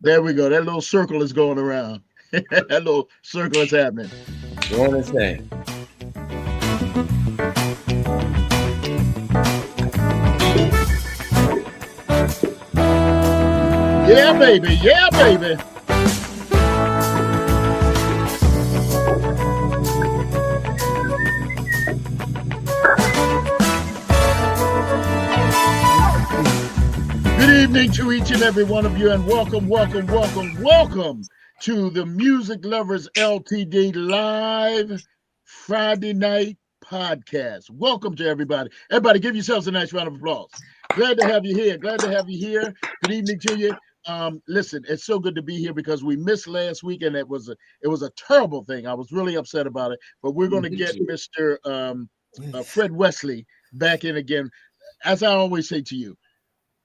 There we go. That little circle is going around. That little circle is happening. Doing the thing. Yeah, baby. Yeah, baby. Good evening to each and every one of you, and welcome to the Music Lovers LTD live Friday night podcast. Welcome to everybody. Everybody, give yourselves a nice round of applause. Glad to have you here. Good evening to you. Listen, it's so good to be here because we missed last week, and it was a terrible thing. I was really upset about it, but we're going to get Mr. Fred Wesley back in again. As I always say to you,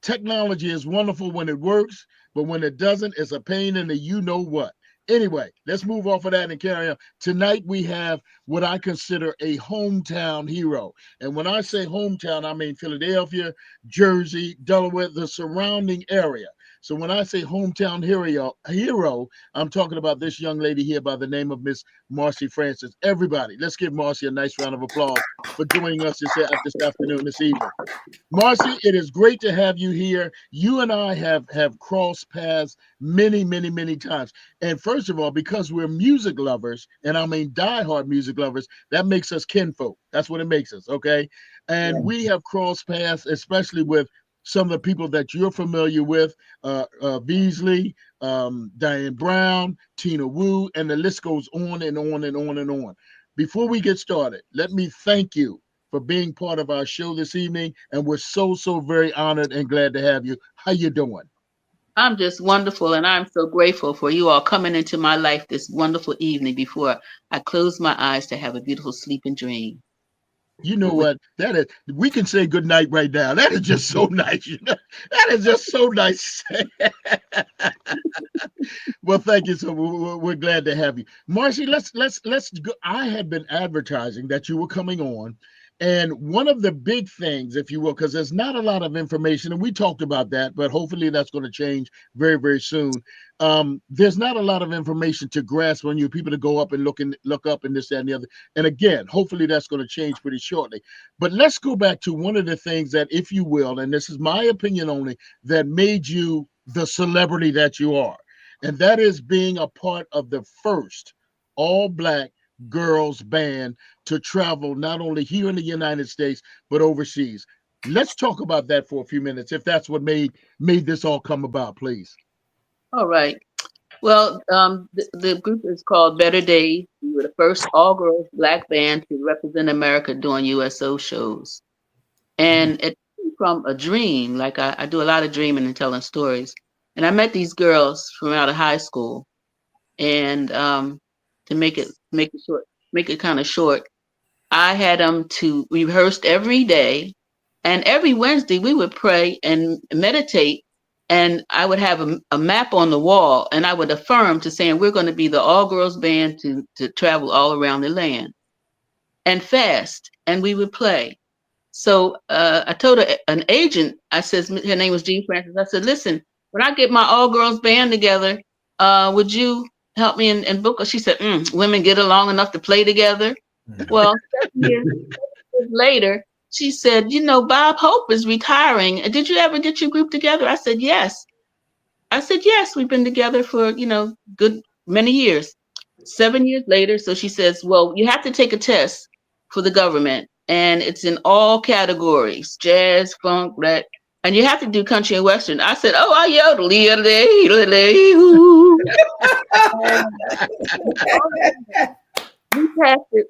technology is wonderful when it works, but when it doesn't, it's a pain in the you know what. Anyway, let's move off of that and carry on. Tonight we have what I consider a hometown hero. And when I say hometown, I mean Philadelphia, Jersey, Delaware, the surrounding area. So when I say hometown hero, I'm talking about this young lady here by the name of Miss Marcy Francis. Everybody, let's give Marcy a nice round of applause for joining us this afternoon, this evening. Marcy, it is great to have you here. You and I have crossed paths many times. And first of all, because we're music lovers, and I mean diehard music lovers, that makes us kinfolk. That's what it makes us, okay? And we have crossed paths, especially with some of the people that you're familiar with, Beasley, Diane Brown, Tina Wu, and the list goes on and on and on and on. Before we get started, let me thank you for being part of our show this evening, and we're so very honored and glad to have you. How you doing? I'm just wonderful, and I'm so grateful for you all coming into my life this wonderful evening before I close my eyes to have a beautiful sleeping dream. You know what? That is, we can say good night right now. That is just so nice. That is just so nice. Well, thank you. So we're glad to have you, Marcy. Let's go. I had been advertising that you were coming on. And one of the big things, if you will, because there's not a lot of information, and we talked about that, but hopefully that's going to change very soon. There's not a lot of information to grasp on you, people to go up and look up and this, that, and the other. And again, hopefully that's going to change pretty shortly. But let's go back to one of the things that, if you will, and this is my opinion only, that made you the celebrity that you are. And that is being a part of the first all-Black girls band to travel not only here in the United States but overseas. Let's talk about that for a few minutes, if that's what made this all come about, please. All right. Well, the group is called Better Days. We were the first all-girls Black band to represent America during USO shows, and it came from a dream. Like I do a lot of dreaming and telling stories, and I met these girls from out of high school, and to make it kind of short, I had them to rehearse every day, and every Wednesday we would pray and meditate, and I would have a map on the wall, and I would affirm to saying we're going to be the all-girls band to travel all around the land and fast, and we would play. So I told an agent, I said, her name was Jean Francis, I said, listen, when I get my all-girls band together, would you help me and book her? She said, women get along enough to play together. Well, 7 years later, she said, Bob Hope is retiring. Did you ever get your group together? I said, yes. We've been together for, good many years. 7 years later, so she says, well, you have to take a test for the government, and it's in all categories, jazz, funk, rap, and you have to do country and western. I said, oh, I yodel. We passed it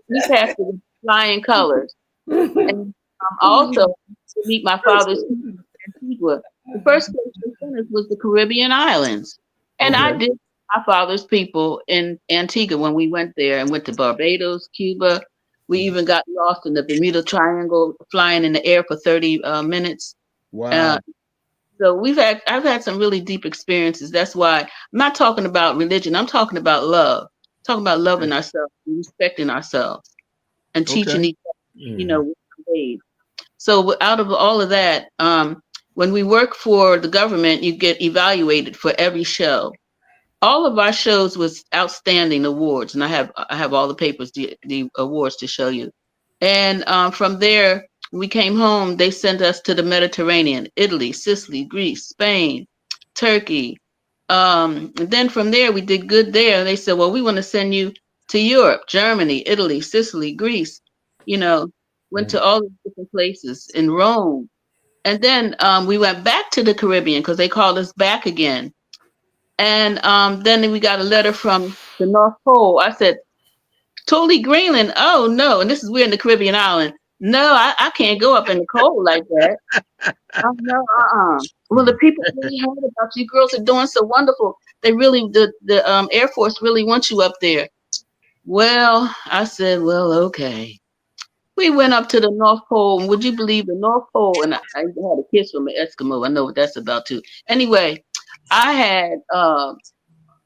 with flying colors. And also to meet my father's people in Antigua. The first place we finished was the Caribbean islands. And I did my father's people in Antigua when we went there, and went to Barbados, Cuba. We even got lost in the Bermuda Triangle, flying in the air for 30 minutes. Wow. So I've had some really deep experiences. That's why I'm not talking about religion. I'm talking about love. I'm talking about loving ourselves, and respecting ourselves, and teaching each other, ways. So out of all of that, when we work for the government, you get evaluated for every show. All of our shows was outstanding awards, and I have all the papers, the awards to show you. And from there, we came home. They sent us to the Mediterranean: Italy, Sicily, Greece, Spain, Turkey. And then from there, we did good there. And they said, well, we want to send you to Europe: Germany, Italy, Sicily, Greece. You know, went to all the different places in Rome. And then we went back to the Caribbean because they called us back again. And then we got a letter from the North Pole. I said, totally Greenland. Oh no. And this is we're in the Caribbean island. No, I can't go up in the cold like that. Oh no, Well, the people really heard about you. Girls are doing so wonderful. They really the Air Force really wants you up there. Well, I said, well, okay. We went up to the North Pole, and would you believe the North Pole? And I had a kiss from an Eskimo. I know what that's about too. Anyway, I had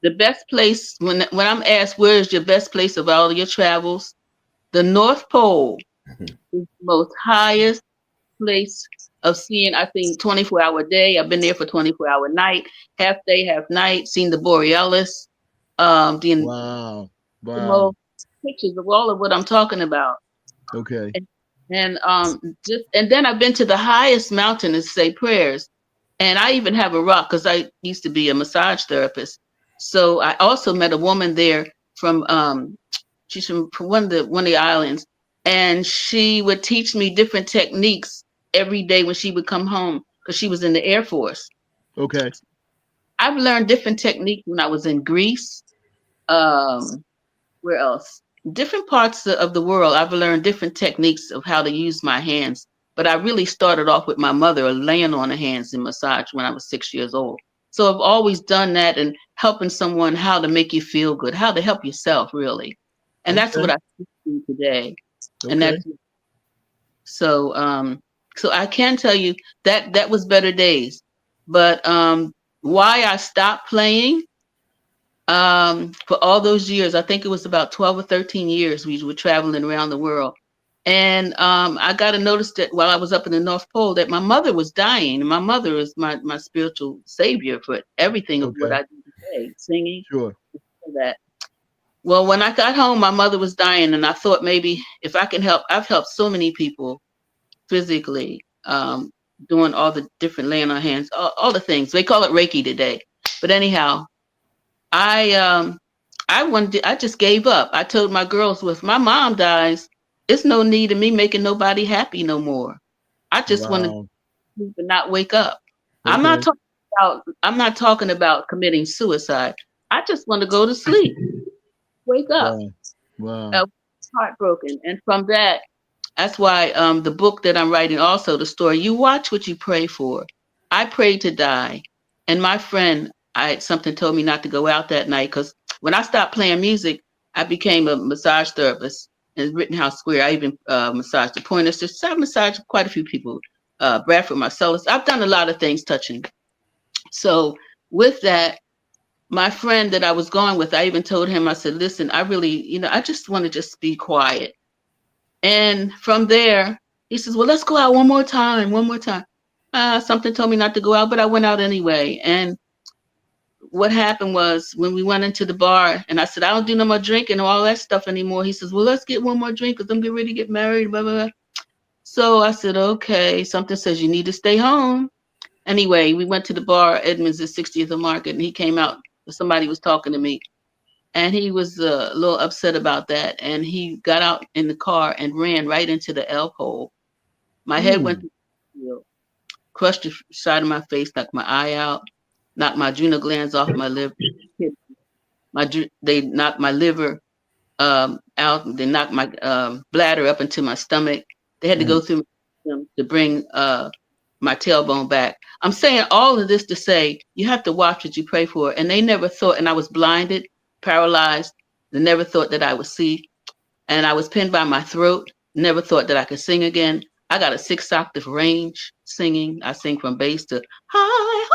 the best place when I'm asked where is your best place of all your travels, the North Pole is the most highest place of seeing. I think 24-hour day. I've been there for 24-hour night, half day, half night. Seen the borealis. Wow. Pictures of all of what I'm talking about. Okay. And then I've been to the highest mountain and say prayers. And I even have a rock because I used to be a massage therapist. So I also met a woman there from she's from one of the islands, and she would teach me different techniques every day when she would come home because she was in the Air Force. Okay. I've learned different techniques when I was in Greece. Where else? Different parts of the world. I've learned different techniques of how to use my hands. But I really started off with my mother laying on the hands in massage when I was 6 years old. So I've always done that and helping someone how to make you feel good, how to help yourself, really. And that's what I do today. Okay. And that's so I can tell you that was better days. But why I stopped playing for all those years, I think it was about 12 or 13 years we were traveling around the world. And I got a notice that while I was up in the North Pole that my mother was dying. And my mother is my spiritual savior for everything of what I do today, singing. Sure. That. Well, when I got home, my mother was dying, and I thought maybe if I can help, I've helped so many people physically, doing all the different laying on hands, all the things. They call it Reiki today. But anyhow, I just gave up. I told my girls, if my mom dies, it's no need of me making nobody happy no more. I just want to sleep and not wake up. Okay. I'm not talking about committing suicide. I just want to go to sleep, wake up. Wow. Heartbroken. And from that's why the book that I'm writing, also the story, you watch what you pray for. I prayed to die, and my friend, something told me not to go out that night because when I stopped playing music, I became a massage therapist in Rittenhouse Square. I even massaged the Pointer Sisters. I've massaged quite a few people. Bradford Marcellus. I've done a lot of things touching. So with that, my friend that I was going with, I even told him, I said, listen, I really, I just want to just be quiet. And from there, he says, well, let's go out one more time. Something told me not to go out, but I went out anyway. And what happened was when we went into the bar and I said, I don't do no more drinking and all that stuff anymore. He says, well, let's get one more drink because I'm getting ready to get married, blah, blah, blah. So I said, okay. Something says you need to stay home. Anyway, we went to the bar, Edmonds at 60th and Market, and he came out. Somebody was talking to me, and he was a little upset about that. And he got out in the car and ran right into the L pole. My head went to the field, crushed the side of my face, knocked my eye out, knocked my adrenal glands off my liver. They knocked my liver out. They knocked my bladder up into my stomach. They had to go through to bring my tailbone back. I'm saying all of this to say you have to watch what you pray for. And they never thought, and I was blinded, paralyzed. They never thought that I would see. And I was pinned by my throat. Never thought that I could sing again. I got a 6-octave range singing. I sing from bass to high.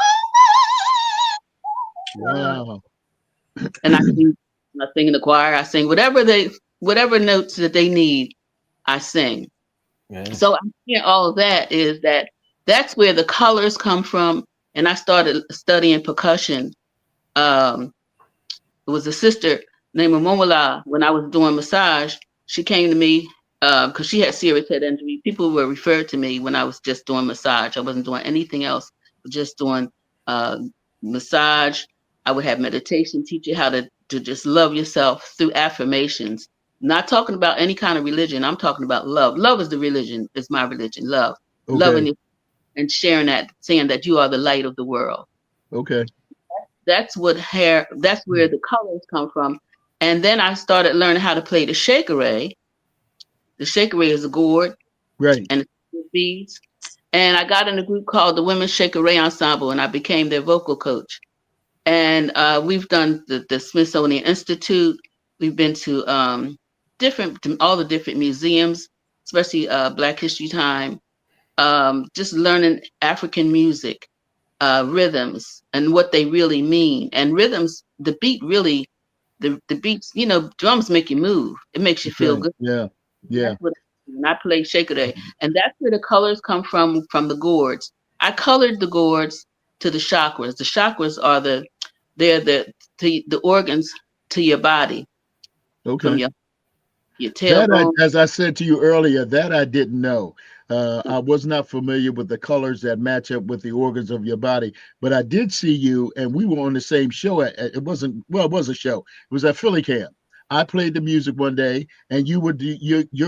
Wow. And I sing in the choir. I sing whatever notes that they need. I sing. Yeah. So I'm saying all of that is that that's where the colors come from. And I started studying percussion. It was a sister named Momola. When I was doing massage, she came to me because she had serious head injury. People were referred to me when I was just doing massage. I wasn't doing anything else, just doing uh, massage. I would have meditation, teach you how to just love yourself through affirmations. Not talking about any kind of religion. I'm talking about love. Love is the religion, is my religion. Love. Okay. Loving you and sharing that, saying that you are the light of the world. Okay. That's where the colors come from. And then I started learning how to play the shakere. The shakere is a gourd Right. and it's beads. And I got in a group called the Women's Shakere Ensemble, and I became their vocal coach. And we've done the Smithsonian Institute. We've been to all the different museums, especially Black History Time. Just learning African music. Rhythms and what they really mean. And rhythms, the beat really, the beats, drums make you move. It makes you feel good. Yeah. Yeah. That's what, and I play Shaker Day. And that's where the colors come from the gourds. I colored the gourds to the chakras. The chakras are they're the organs to your body. Okay. From your tailbone. As I said to you earlier, that I didn't know. I was not familiar with the colors that match up with the organs of your body, but I did see you, and we were on the same show. It was a show. It was at Philly Camp. I played the music one day, and your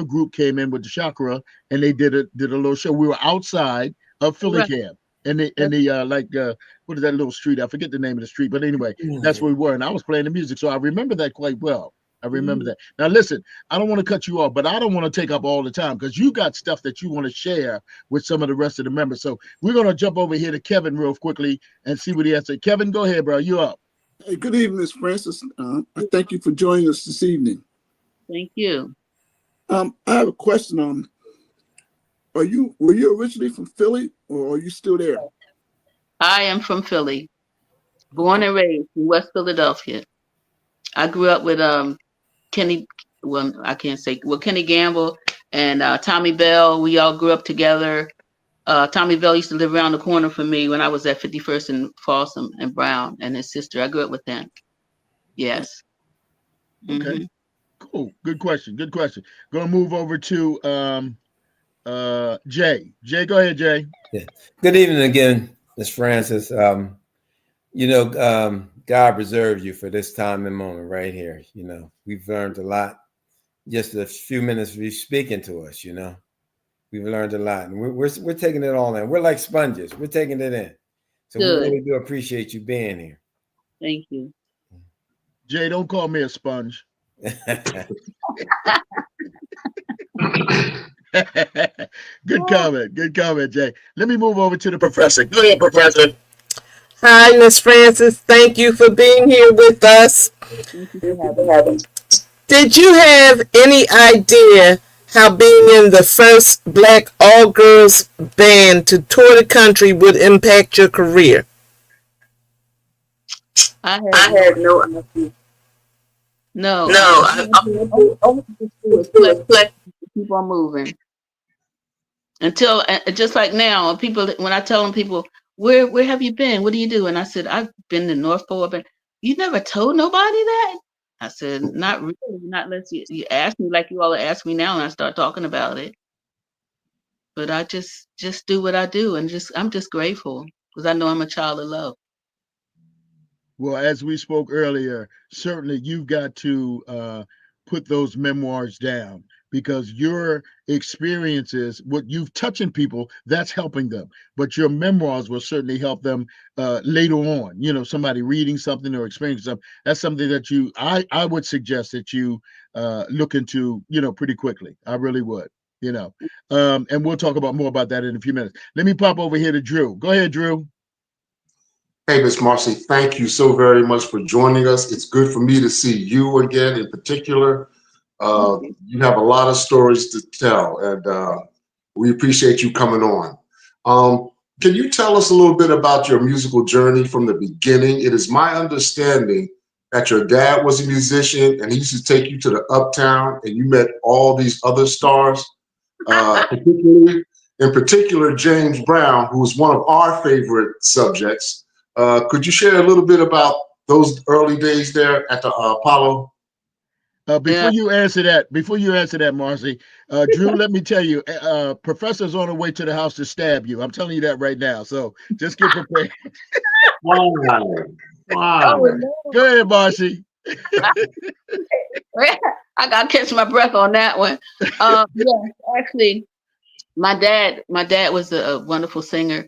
group came in with the chakra, and they did a little show. We were outside of Philly Camp, and what is that little street? I forget the name of the street, but anyway, that's where we were, and I was playing the music, so I remember that quite well. I remember that. Now, listen, I don't want to cut you off, but I don't want to take up all the time because you got stuff that you want to share with some of the rest of the members. So we're going to jump over here to Kevin real quickly and see what he has to say. Kevin, go ahead, bro. You up. Hey, good evening, Ms. Francis. I thank you for joining us this evening. Thank you. I have a question. Were you originally from Philly, or are you still there? I am from Philly, born and raised in West Philadelphia. I grew up with Kenny Gamble and Tommy Bell. We all grew up together. Tommy Bell used to live around the corner from me when I was at 51st and Folsom and Brown, and his sister. I grew up with them. Yes. Okay. Cool. Good question. Gonna move over to Jay. Jay, go ahead, Jay. Yeah. Good evening again, Ms. Francis. God preserve you for this time and moment right here. We've learned a lot. Just a few minutes of you speaking to us, we've learned a lot, and we're taking it all in. We're like sponges. We're taking it in. So Good. We really do appreciate you being here. Thank you. Jay, don't call me a sponge. Good comment, Jay. Let me move over to the professor. Go ahead, professor. Hi, Miss Francis. Thank you for being here with us. Did you have any idea how being in the first Black all-girls band to tour the country would impact your career? I had no idea. No. I keep on moving until just like now. When I tell people, where have you been? What do you do? And I said, I've been to North Pole. But you never told nobody that? I said, not really, not unless you ask me like you all ask me now, and I start talking about it. But I just do what I do, and I'm just grateful because I know I'm a child of love. Well, as we spoke earlier, certainly you've got to put those memoirs down because your experiences, what you've touching people, that's helping them. But your memoirs will certainly help them later on. Somebody reading something or experiencing something. That's something that I would suggest that you look into, pretty quickly. I really would, and we'll talk more about that in a few minutes. Let me pop over here to Drew. Go ahead, Drew. Hey, Ms. Marcy, thank you so very much for joining us. It's good for me to see you again in particular. You have a lot of stories to tell, and we appreciate you coming on. Can you tell us a little bit about your musical journey from the beginning? It is my understanding that your dad was a musician, and he used to take you to the Uptown, and you met all these other stars, particularly. in particular James Brown, who's one of our favorite subjects. Could you share a little bit about those early days there at the Apollo? Before you answer that, Marcy, Drew, let me tell you, Professor's on the way to the house to stab you. I'm telling you that right now. So just get prepared. Wow. Go ahead, Marcy. I got to catch my breath on that one. Yeah, actually, my dad was a wonderful singer,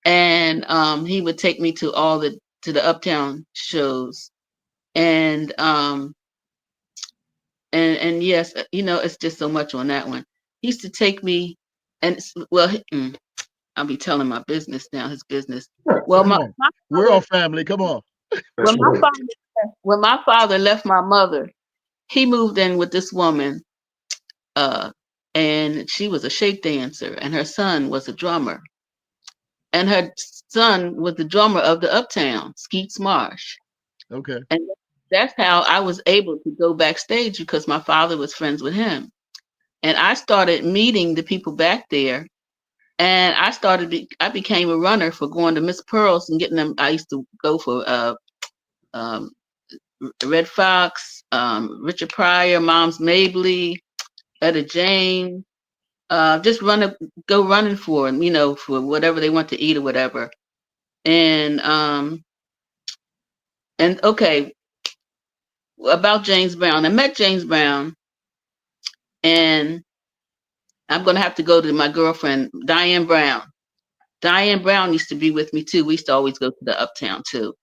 and he would take me to the Uptown shows, and yes, it's just so much on that one. He used to take me, and I'll be telling my business now, his business. Well, we're all family. Come on. When my father left my mother, he moved in with this woman, and she was a shake dancer, and her son was a drummer. And her son was the drummer of the Uptown, Skeets Marsh. Okay. And that's how I was able to go backstage, because my father was friends with him. And I started meeting the people back there. And I became a runner for going to Miss Pearl's and getting them. I used to go for Red Fox, Richard Pryor, Moms Mabley, Etta Jane, just go running for them, for whatever they want to eat or whatever. And okay, about James Brown. I met James Brown, and I'm going to have to go to my girlfriend, Diane Brown. Diane Brown used to be with me too. We used to always go to the Uptown too.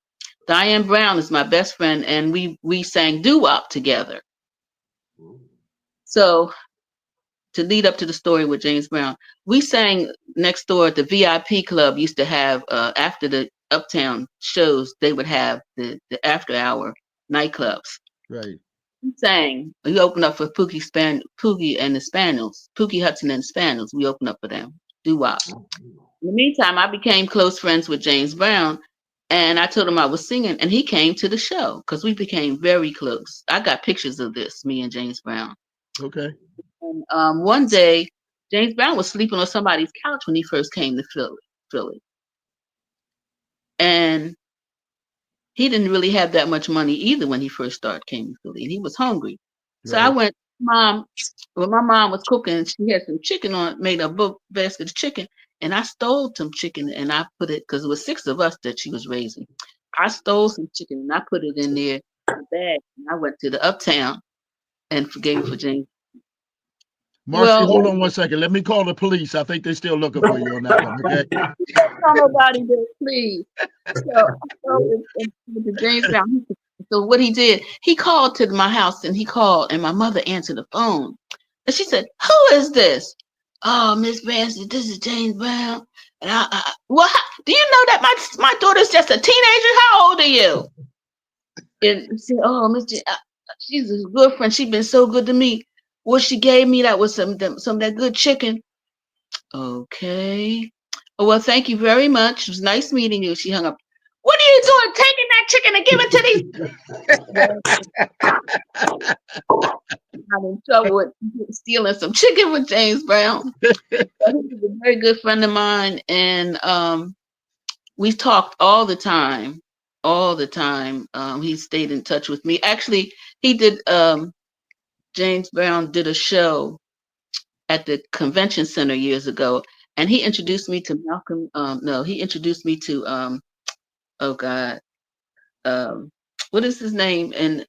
Diane Brown is my best friend, and we sang doo-wop together. So to lead up to the story with James Brown, we sang next door at the VIP club. Used to have after the Uptown shows, they would have the after hour nightclubs. Right. We sang. We opened up for Poogie and the Spaniels, Poogie Hudson and the Spaniels. We opened up for them, doo-wop. In the meantime, I became close friends with James Brown, and I told him I was singing, and he came to the show because we became very close. I got pictures of this, me and James Brown. Okay. And one day, James Brown was sleeping on somebody's couch when he first came to Philly. And he didn't really have that much money either when he first came to Philly, and he was hungry. So I went, Mom, when my mom was cooking, she had some chicken made a basket of chicken, and I stole some chicken and I put it, because it was 6 of us that she was raising. I stole some chicken and I put it in there in the bag, and I went to the Uptown and gave it for James. Marcy, hold on 1 second. Let me call the police. I think they're still looking for you on that one, okay? Don't tell nobody this, please. So James Brown. So what he did, he called to my house, and my mother answered the phone. And she said, "Who is this?" "Oh, Miss Francis, this is James Brown." And do you know that my daughter's just a teenager? How old are you? And she said, "Oh, Miss, she's a good friend. She's been so good to me. What she gave me, that was some of that good chicken." Okay. "Oh, well, thank you very much. It was nice meeting you." She hung up. "What are you doing, taking that chicken and giving to these?" I'm in trouble with stealing some chicken with James Brown. He was a very good friend of mine, and we talked all the time. He stayed in touch with me. Actually, he did. James Brown did a show at the convention center years ago, and he introduced me to Malcolm. He introduced me to oh God, what is his name? And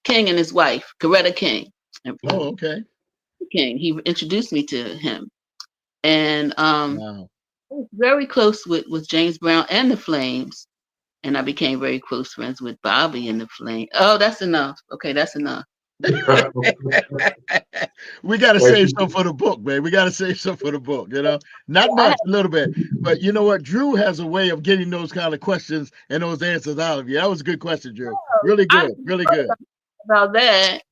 King and his wife, Coretta King. Oh, okay. King. He introduced me to him, and Wow. I was very close with James Brown and the Flames, and I became very close friends with Bobby and the Flames. Oh, that's enough. Okay, that's enough. We got to save some for the book, man. We got to save some for the book, Not much, a little bit. But you know what? Drew has a way of getting those kind of questions and those answers out of you. That was a good question, Drew. Really good. Really good. About that.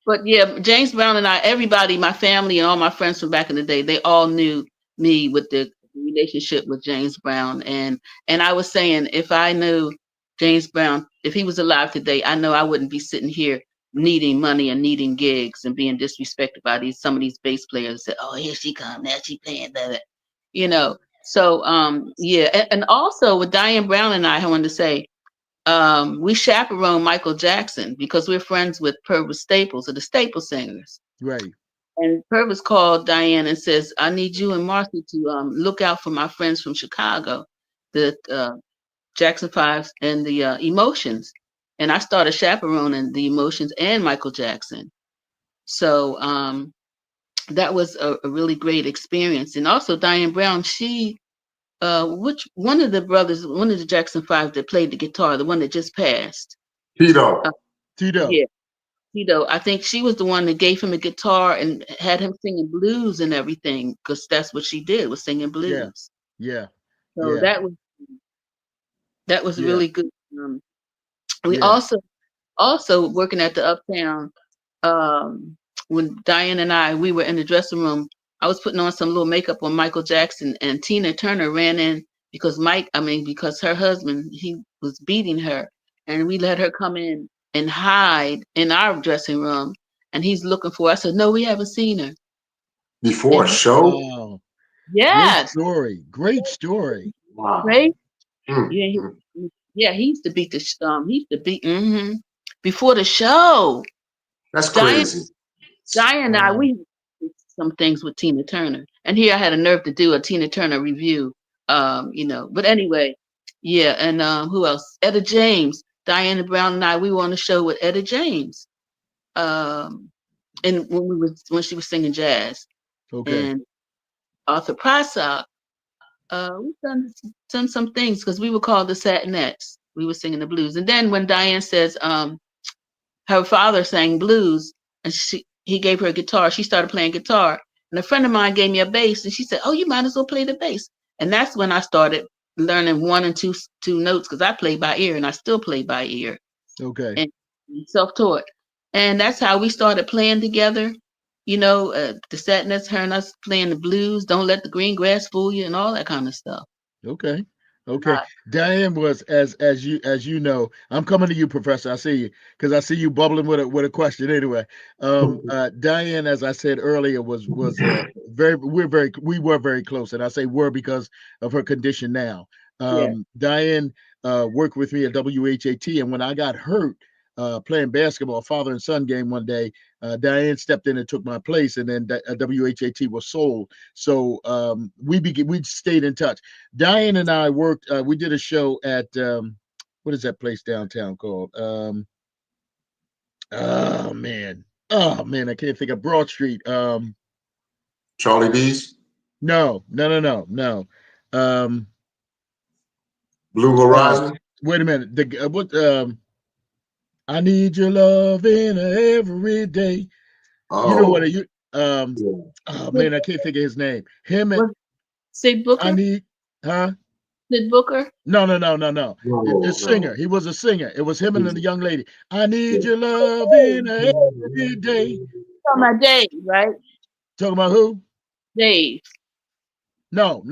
But yeah, James Brown and I, everybody, my family and all my friends from back in the day, they all knew me with the relationship with James Brown. And I was saying, if I knew James Brown, if he was alive today, I know I wouldn't be sitting here needing money and needing gigs and being disrespected by some of these bass players. Said, "Oh, here she come, now she playing that," you know. So yeah, and also with Diane Brown and I wanted to say, we chaperoned Michael Jackson because we're friends with Purvis Staples of the Staple Singers. Right. And Purvis called Diane and says, "I need you and Marcy to look out for my friends from Chicago, the Jackson Fives and the Emotions." And I started chaperoning the Emotions and Michael Jackson. So that was a really great experience. And also Diane Brown, she, which one of the brothers, one of the Jackson Five that played the guitar, the one that just passed. Tito. Tito. Yeah, Tito. I think she was the one that gave him a guitar and had him singing blues and everything, because that's what she did, was singing blues. Yeah. So Yeah. that was Yeah. really good. We also working at the Uptown, when Diane and we were in the dressing room, I was putting on some little makeup on Michael Jackson, and Tina Turner ran in because because her husband, he was beating her, and we let her come in and hide in our dressing room, and he's looking for her. I said, "No, we haven't seen her." Before a And show? Wow. yes, Great story. Wow. right? Mm, Yeah, mm. he used to beat before the show. That's Diane crazy. and I, Wow. we did some things with Tina Turner, and here I had a nerve to do a Tina Turner review. But anyway, yeah, and who else? Etta James, Diana Brown and I, we were on the show with Etta James, and when she was singing jazz, Okay. and Arthur Prysock. We've done some things because we were called the Satinnetts. We were singing the blues, and then when Diane says, her father sang blues, and he gave her a guitar. She started playing guitar, and a friend of mine gave me a bass, and she said, "Oh, you might as well play the bass." And that's when I started learning one and two notes, because I play by ear, and I still play by ear, Okay. and self-taught. And that's how we started playing together. The Satinettes, her and us playing the blues, "Don't Let the Green Grass Fool You," and all that kind of stuff. Okay. Diane was, as you know, I'm coming to you, Professor. I see you because I see you bubbling with a question anyway. Diane, as I said earlier, was we were very close, and I say were because of her condition now. Yeah. Diane worked with me at WHAT, and when I got hurt playing basketball, father and son game one day, Diane stepped in and took my place, and then WHAT was sold. So we stayed in touch. Diane and I worked. We did a show at what is that place downtown called? Oh man, I can't think of Broad Street. Charlie B's? No. Blue Horizon? Wait a minute. I need your love in every day. Oh. You know what? Yeah. Oh man, I can't think of his name. Him and Sid Booker? I need, huh? Sid Booker? No. No. A singer. He was a singer. It was him and the young lady. I need your love in every day. Talking about Dave, right? Talking about who? Dave. No.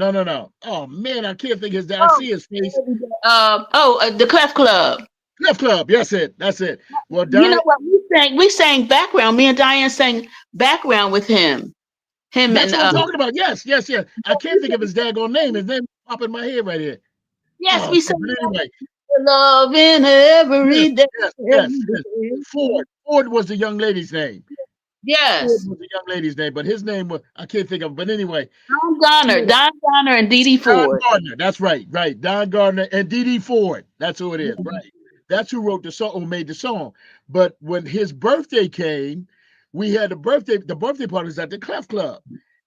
Oh man, I can't think of his name. I see his face. The Clef Club. Clef Club. That's it. Well, You know Diane, what? We sang background. Me and Diane sang background with him. that's what I'm talking about. Yes. I can't think of his daggone name. His name popped in my head right here. Yes, Oh, we sang but anyway. love in every day. Yes. Ford was the young lady's name. Yes. Ford was the young lady's name, but his name was, I can't think of. But anyway, Don Garner, and Dee Dee Ford. Don Gardner. That's right. Don Gardner and Dee Dee Ford. That's who it is. Right. That's who wrote the song, who made the song. But when his birthday came, we had the birthday parties at the Clef Club.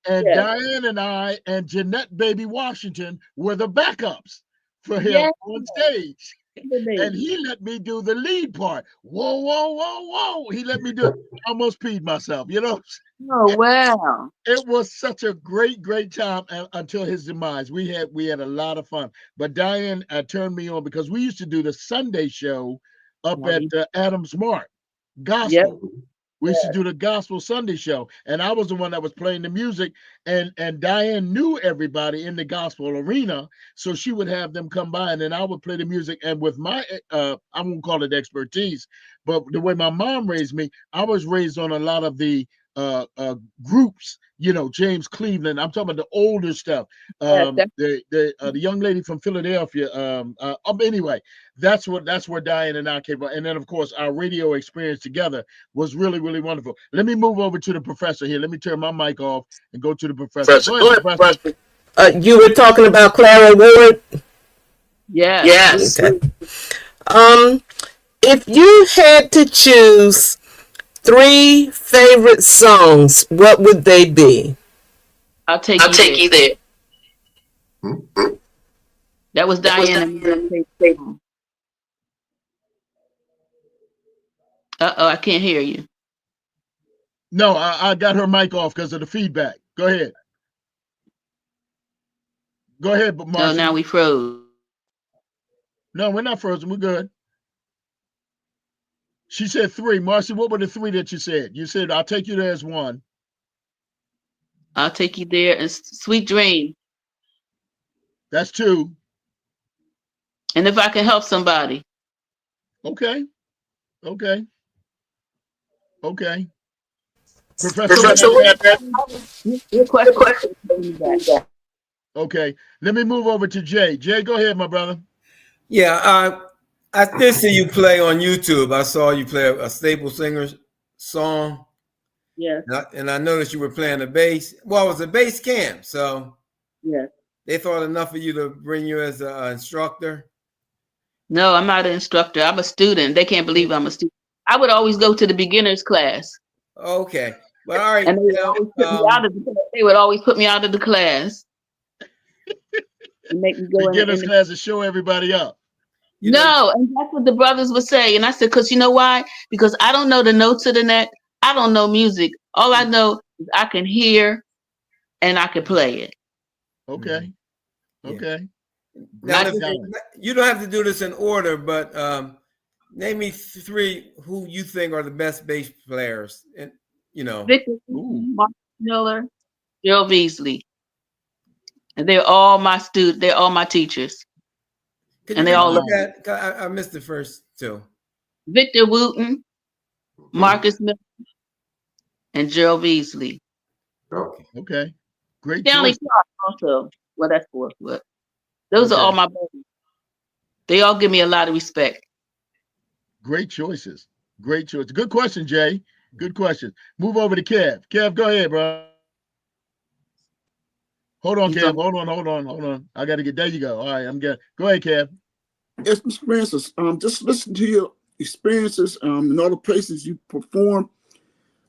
And Diane and I and Jeanette Baby Washington were the backups for him on stage. And he let me do the lead part. Whoa. He let me do it. I almost peed myself, Oh, wow. It was such a great time until his demise. We had a lot of fun. But Diane turned me on because we used to do the Sunday show up at Adams Mart, gospel. We used to do the Gospel Sunday show, and I was the one that was playing the music, and Diane knew everybody in the gospel arena, so she would have them come by, and then I would play the music. And with my, I won't call it expertise, but the way my mom raised me, I was raised on a lot of the groups, you know, James Cleveland. I'm talking about the older stuff. The young lady from Philadelphia. Anyway, that's where Diane and I came from. And then of course our radio experience together was really, really wonderful. Let me move over to the professor here. Let me turn my mic off and go to the professor. Go ahead, professor. You were talking about Clara Ward? Yes. Okay. If you had to choose 3 favorite songs, what would they be? I'll take you there. That was Diane. Uh-oh, I can't hear you. No, I got her mic off because of the feedback. Go ahead. Go ahead, but Marcy. No, now we froze. No, we're not frozen. We're good. She said 3. Marcy, what were the 3 that you said? You said, I'll take you there as 1. I'll take you there and Sweet Dream. That's 2. And if I can help somebody. Okay. Professor, Your question. Okay. Let me move over to Jay. Jay, go ahead, my brother. Yeah, I did see you play on YouTube. I saw you play a Staple Singers song. Yeah. And I noticed you were playing the bass. Well, it was a bass camp, so yeah. They thought enough of you to bring you as an instructor? No, I'm not an instructor. I'm a student. They can't believe I'm a student. I would always go to the beginners class. Okay. Well, all right. And they would always put me out of the class. And make me go beginners class to show everybody up. And that's what the brothers would say. And I said, because you know why? Because I don't know the notes of the neck. I don't know music. All I know is I can hear and I can play it. Okay. Okay. Now, you don't have to do this in order, but name me 3 who you think are the best bass players. And Victor, Mark Miller, Gerald Beasley. And they're all my students. They're all my teachers. And they all love that. I missed the first 2. Victor Wooten, Marcus Miller, and Gerald Beasley. Okay. Great. Stanley Clark also. Well, that's 4. But those are all my brothers. They all give me a lot of respect. Great choices. Great choice. Good question, Jay. Good question. Move over to Kev. Kev, go ahead, bro. Hold on, Kev. Hold on. I got to get there. You go. All right, I'm good. Go ahead, Kev. Yes, Mr. Francis. Just listen to your experiences in all the places you perform.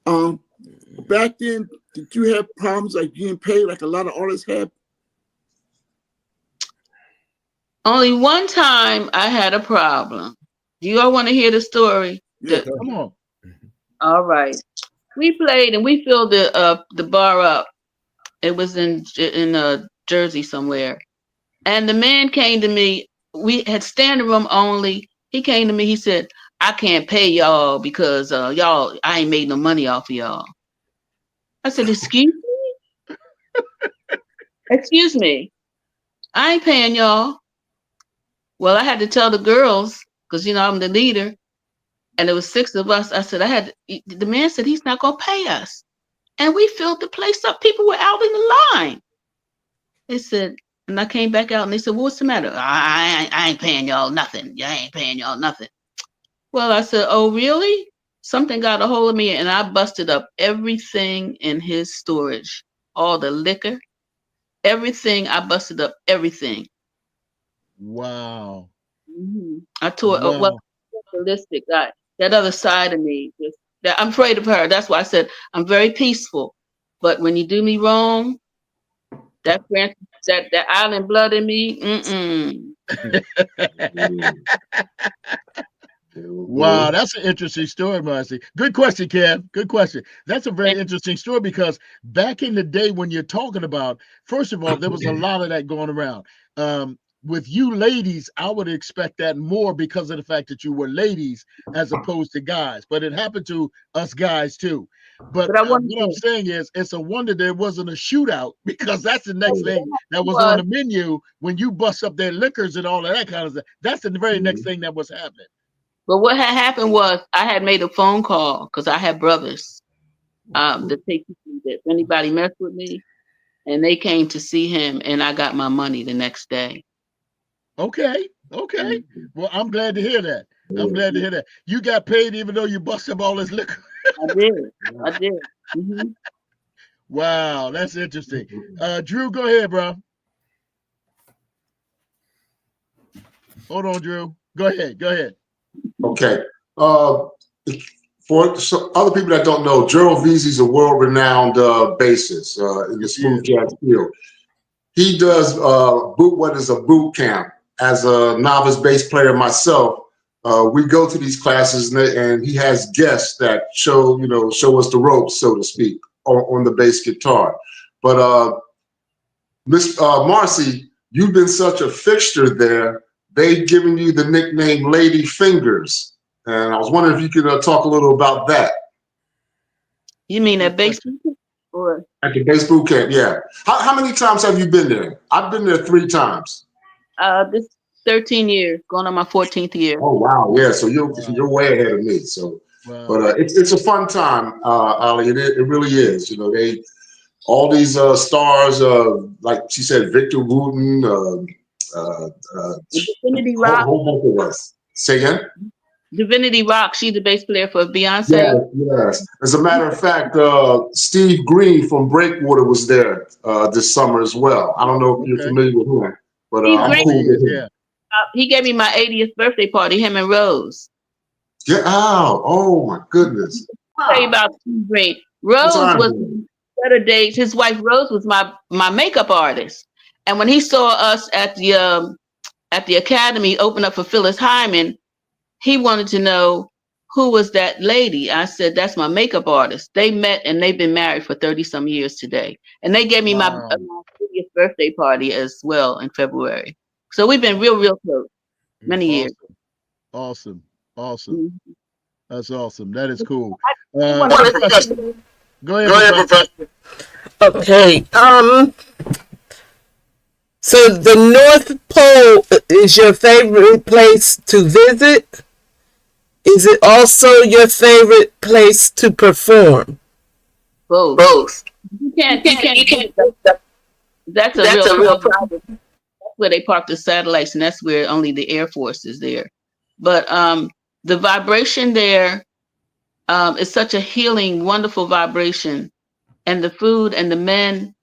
Back then, did you have problems like getting paid like a lot of artists have? Only one time I had a problem. Do you all want to hear the story? Yeah, come on. All right. We played and we filled the bar up. It was in Jersey somewhere. And the man came to me. We had standing room only. He came to me. He said, I can't pay y'all because I ain't made no money off of y'all. I said, excuse me? Excuse me. I ain't paying y'all. Well, I had to tell the girls because, I'm the leader. And there was 6 of us. I said, the man said he's not going to pay us. And we filled the place up. People were out in the line. They said, and I came back out and they said, well, what's the matter? I ain't paying y'all nothing. I ain't paying y'all nothing. Well, I said, oh, really? Something got a hold of me and I busted up everything in his storage. All the liquor, everything. I busted up everything. Wow. Mm-hmm. I tore realistic. That other side of me. I'm afraid of her. That's why I said I'm very peaceful. But when you do me wrong, that island blood in me, Wow, that's an interesting story, Marcy. Good question, Kev. Good question. That's a very interesting story because back in the day when you're talking about, first of all, there was a lot of that going around. with you ladies, I would expect that more because of the fact that you were ladies as opposed to guys. But it happened to us guys too. But what I'm saying is, it's a wonder there wasn't a shootout, because that's the next thing that was on the menu when you bust up their liquors and all of that kind of stuff. That's the very next thing that was happening. But what had happened was I had made a phone call because I had brothers that take if anybody messed with me, and they came to see him, and I got my money the next day. Okay. Well, I'm glad to hear that. You got paid even though you busted up all this liquor. I did. Mm-hmm. Wow, that's interesting. Drew, go ahead, bro. Hold on, Drew. Go ahead. Okay. For other people that don't know, Gerald Veazey's a world-renowned bassist in the smooth jazz field. He does what is a boot camp. As a novice bass player myself, we go to these classes, and he has guests that show us the ropes, so to speak, on the bass guitar. But Miss Marcy, you've been such a fixture there. They've given you the nickname Lady Fingers, and I was wondering if you could talk a little about that. You mean at bass boot camp or at the bass boot camp? Yeah. How many times have you been there? I've been there 3 times. This 13 years, going on my 14th year. Oh wow, yeah. So you're way ahead of me. So, but it's a fun time, Ali. It really is. All these stars, like she said, Victor Wooten, Divinity Rock. Whole bunch of us. Say again. Divinity Rock. She's the bass player for Beyonce. Yes. As a matter of fact, Steve Green from Breakwater was there this summer as well. I don't know if you're familiar with him, but I'm cool with him. He gave me my 80th birthday party, him and Rose. Yeah. Oh my goodness. I'll tell you about Steve Green. Rose was Better Days. His wife Rose was my makeup artist. And when he saw us at the Academy open up for Phyllis Hyman, he wanted to know who was that lady. I said, that's my makeup artist. They met and they've been married for 30 some years today. And they gave me my 30th birthday party as well in February. So we've been real close many years. Awesome. Mm-hmm. That's awesome. That is cool. Go ahead, Professor. Okay. So the North Pole is your favorite place to visit? Is it also your favorite place to perform? Both. You can't. That's a real problem. That's where they park the satellites, and that's where only the Air Force is there. But the vibration there is such a healing, wonderful vibration, and the food and the men.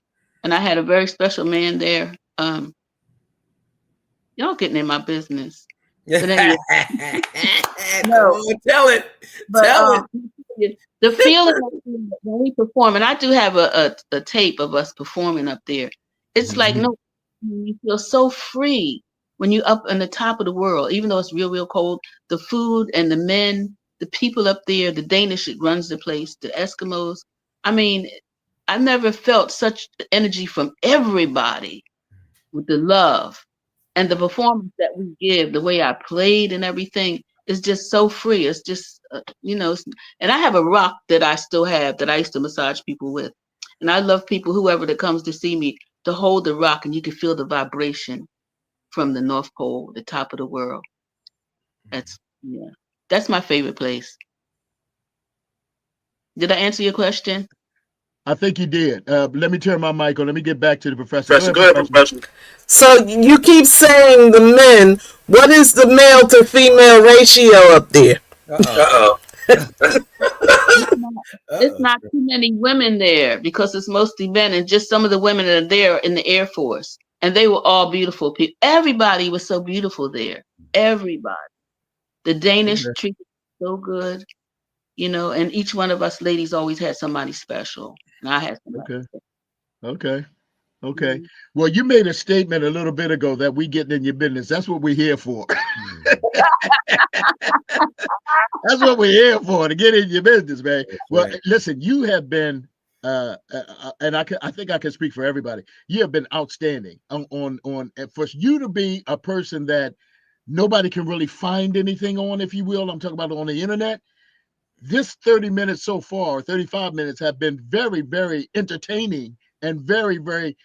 And I had a very special man there. Y'all getting in my business. But anyway, tell it. The feeling when we perform, and I do have a tape of us performing up there. It's like you feel so free when you're up on the top of the world, even though it's real cold. The food and the men, the people up there, the Danish that runs the place, the Eskimos. I mean, I never felt such energy from everybody with the love and the performance that we give, the way I played and everything is just so free. It's just, and I have a rock that I still have that I used to massage people with. And I love people, whoever that comes to see me, to hold the rock and you can feel the vibration from the North Pole, the top of the world. That's my favorite place. Did I answer your question? I think you did. Let me turn my mic on. Let me get back to the professor. Go ahead, Professor. So you keep saying the men. What is the male to female ratio up there? It's not too many women there because it's mostly men, and just some of the women that are there in the Air Force. And they were all beautiful people. Everybody was so beautiful there. Everybody. The Danish treated so good, and each one of us ladies always had somebody special. And I had somebody special. Okay. Well, you made a statement a little bit ago that we getting in your business. That's what we're here for. That's what we're here for, to get in your business, man. Well, listen, you have been and I think I can speak for everybody. You have been outstanding on and for you to be a person that nobody can really find anything on, if you will. I'm talking about on the internet. This 30 minutes so far, 35 minutes, have been very, very entertaining and very, very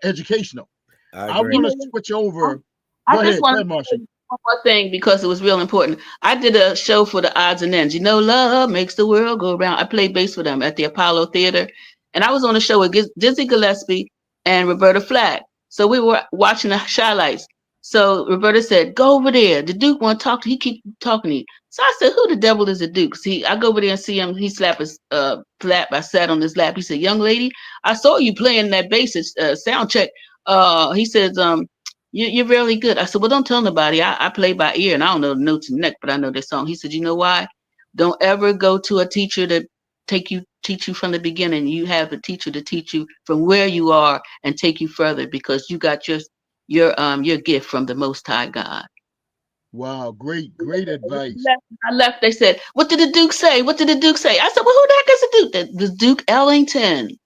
educational. I agree. want to switch over. I just Go want ahead, to Marcy. say one more thing because it was real important. I did a show for the odds and ends. You know, love makes the world go round. I played bass for them at the Apollo Theater, and I was on a show with Dizzy Gillespie and Roberta Flack. So we were watching the highlights. So Roberta said, "Go over there. The Duke want to talk to. He keep talking to you." So I said, "Who the devil is the Duke?" See, I go over there and see him. He slapped his lap. I sat on his lap. He said, "Young lady, I saw you playing that bass at sound check." He says, you're really good. I said, well, don't tell nobody. I play by ear and I don't know the notes in the neck, but I know their song. He said, you know why? Don't ever go to a teacher to teach you from the beginning. You have a teacher to teach you from where you are and take you further because you got your gift from the Most High God. Wow, great advice. I left. They said, what did the Duke say? What did the Duke say? I said, well, who the heck is the Duke? The Duke Ellington.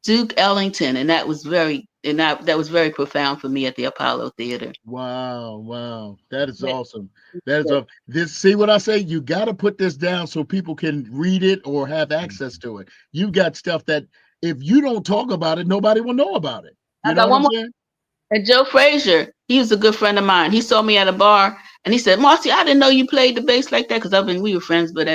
Duke Ellington, and that was very profound for me at the Apollo Theater. Wow, that is awesome. That is this. See what I say? You got to put this down so people can read it or have access to it. You got stuff that if you don't talk about it, nobody will know about it. You I know got what one I'm more. saying? And Joe Frazier, he was a good friend of mine. He saw me at a bar and he said, Marcy, I didn't know you played the bass like that because we were friends, but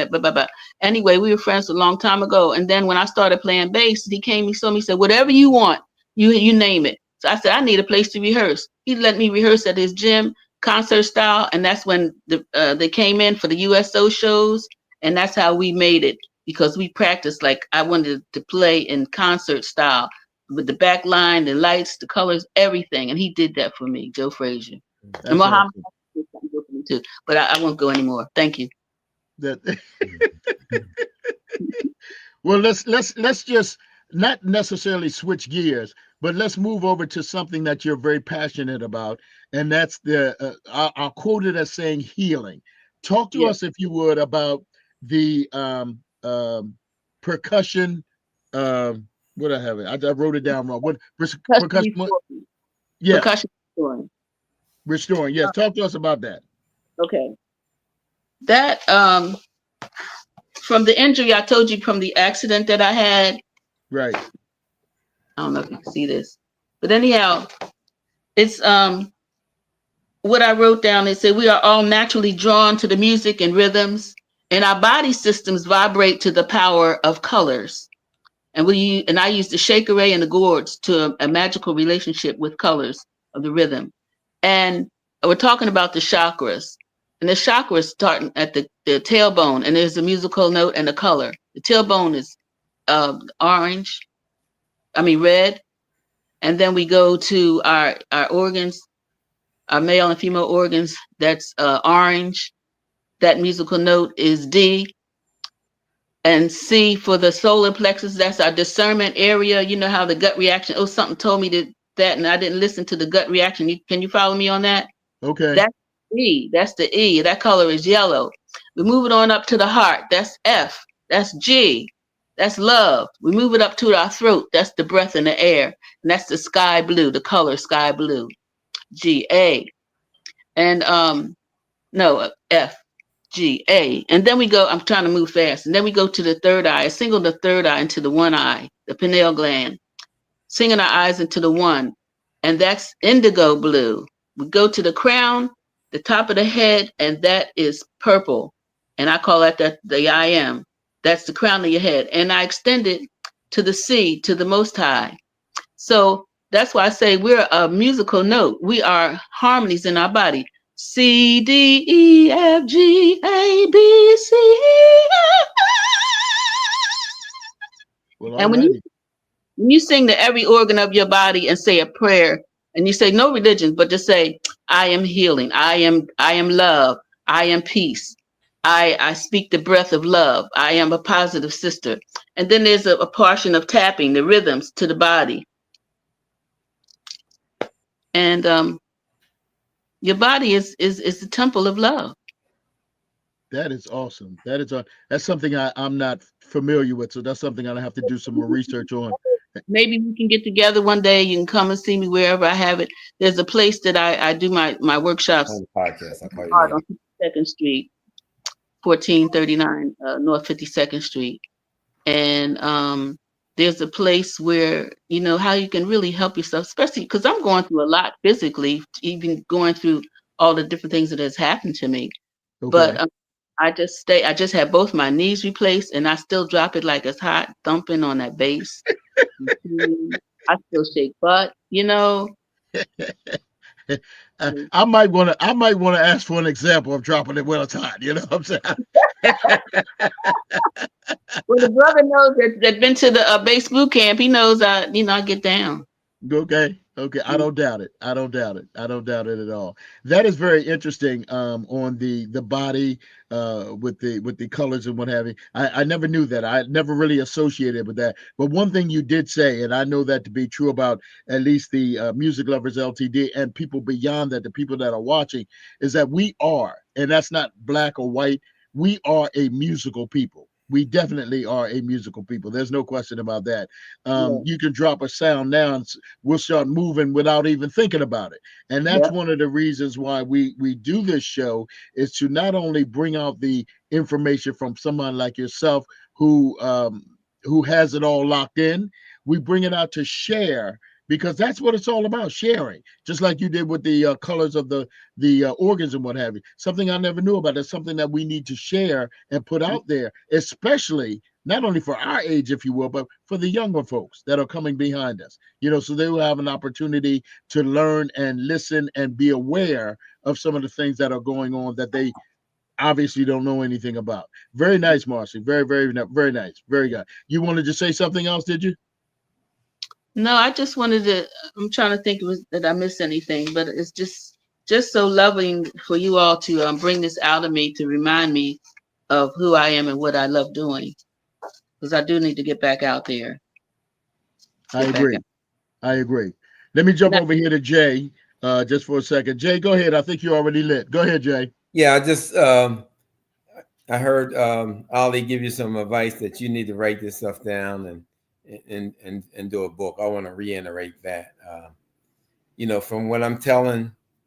anyway, we were friends a long time ago. And then when I started playing bass, he saw me, he said, whatever you want, you name it. So I said, I need a place to rehearse. He let me rehearse at his gym, concert style. And that's when they came in for the USO shows. And that's how we made it because we practiced like I wanted to play in concert style with the back line, the lights, the colors, everything. And he did that for me, Joe Frazier. And That's Muhammad awesome. did something good for me too. But I won't go anymore. Thank you. That well, let's just not necessarily switch gears, but let's move over to something that you're very passionate about, and that's I'll quote it as saying healing. Talk to Yeah. us, if you would, about the percussion. What I have it? I wrote it down wrong. What percussion? Yes, Percussion restoring. restoring. Yes, talk to us about that. Okay. That from the injury I told you from the accident that I had. Right. I don't know if you can see this. But anyhow, it's what I wrote down. It said we are all naturally drawn to the music and rhythms, and our body systems vibrate to the power of colors. And I use the shake array and the gourds to a magical relationship with colors of the rhythm. And we're talking about the chakras. And the chakras starting at the tailbone, and there's a musical note and a color. The tailbone is red. And then we go to our organs, our male and female organs, that's orange. That musical note is D. And C for the solar plexus, that's our discernment area. You know how the gut reaction, something told me that and I didn't listen to the gut reaction. Can you follow me on that? Okay. That's E. That's the E. That color is yellow. We move it on up to the heart. That's F. That's G. That's love. We move it up to our throat. That's the breath in the air. And that's the sky blue, the color sky blue. G, A. And F. G, A. And then we go, I'm trying to move fast. And then we go to the third eye. I single the third eye into the one eye, the pineal gland. Singing our eyes into the one. And that's indigo blue. We go to the crown, the top of the head, and that is purple. And I call that the I am. That's the crown of your head. And I extend it to the C, to the Most High. So that's why I say we're a musical note. We are harmonies in our body. C, D, E, F, G, A, B, C, F. Well, And when you sing to every organ of your body and say a prayer, and you say no religion, but just say, I am healing, I am love, I am peace. I speak the breath of love. I am a positive sister. And then there's a portion of tapping the rhythms to the body. And your body is the temple of love. That is awesome. That's something I'm not familiar with, so that's something I'll have to do some more research on. Maybe we can get together one day. You can come and see me wherever I have it. There's a place that I do my workshops On the podcast, I'll call you art later. on 52nd Street, 1439 North 52nd Street. And there's a place where, you know, how you can really help yourself, especially because I'm going through a lot physically, even going through all the different things that has happened to me. Okay. But I just had both my knees replaced and I still drop it like it's hot, thumping on that bass. I still shake butt, you know. I might want to ask for an example of dropping it when it's hot. You know what I'm saying? Well, the brother knows that been to the bass boot camp. He knows, I get down. Okay. I don't doubt it. I don't doubt it at all. That is very interesting. On the body, with the colors and what have you. I never knew that. I never really associated with that. But one thing you did say, and I know that to be true about at least the Music Lovers LTD and people beyond that, the people that are watching, is that we are, and that's not black or white. We are a musical people. We definitely are a musical people. There's no question about that. You can drop a sound now and we'll start moving without even thinking about it. And that's one of the reasons why we do this show, is to not only bring out the information from someone like yourself who has it all locked in. We bring it out to share, because that's what it's all about, sharing. Just like you did with the colors of the organs and what have you. Something I never knew about. That's something that we need to share and put out there, especially not only for our age, if you will, but for the younger folks that are coming behind us. You know, so they will have an opportunity to learn and listen and be aware of some of the things that are going on that they obviously don't know anything about. Very nice, Marcy. Very, very, very nice. Very good. You wanted to say something else, did you? No, I just wanted to. I'm trying to think that I missed anything, but it's just so loving for you all to bring this out of me, to remind me of who I am and what I love doing, because I do need to get back out there. I agree. Let me jump over here to Jay just for a second. Jay, go ahead. I think you're already lit. Go ahead, Jay. Yeah, I just I heard Ali give you some advice that you need to write this stuff down and do a book. I want to reiterate that. From what I'm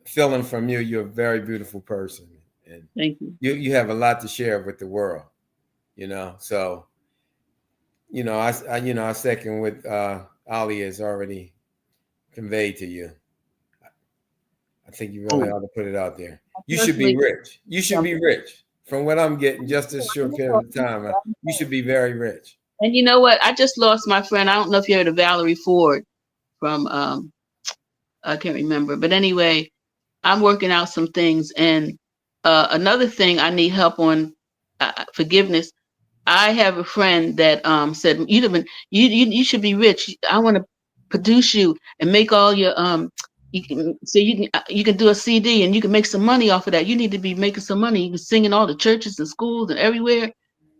feeling from you, you're a very beautiful person, and thank you. You have a lot to share with the world. So I second what Ali has already conveyed to you. I think you really ought to put it out there. You should be rich. You should be rich. From what I'm getting, just this short period of time, you should be very rich. And you know what? I just lost my friend. I don't know if you heard of Valerie Ford from, I can't remember. But anyway, I'm working out some things. And another thing I need help on, forgiveness. I have a friend that said, you should be rich. I want to produce you and make all your, you can do a CD and you can make some money off of that. You need to be making some money. You can sing in all the churches and schools and everywhere.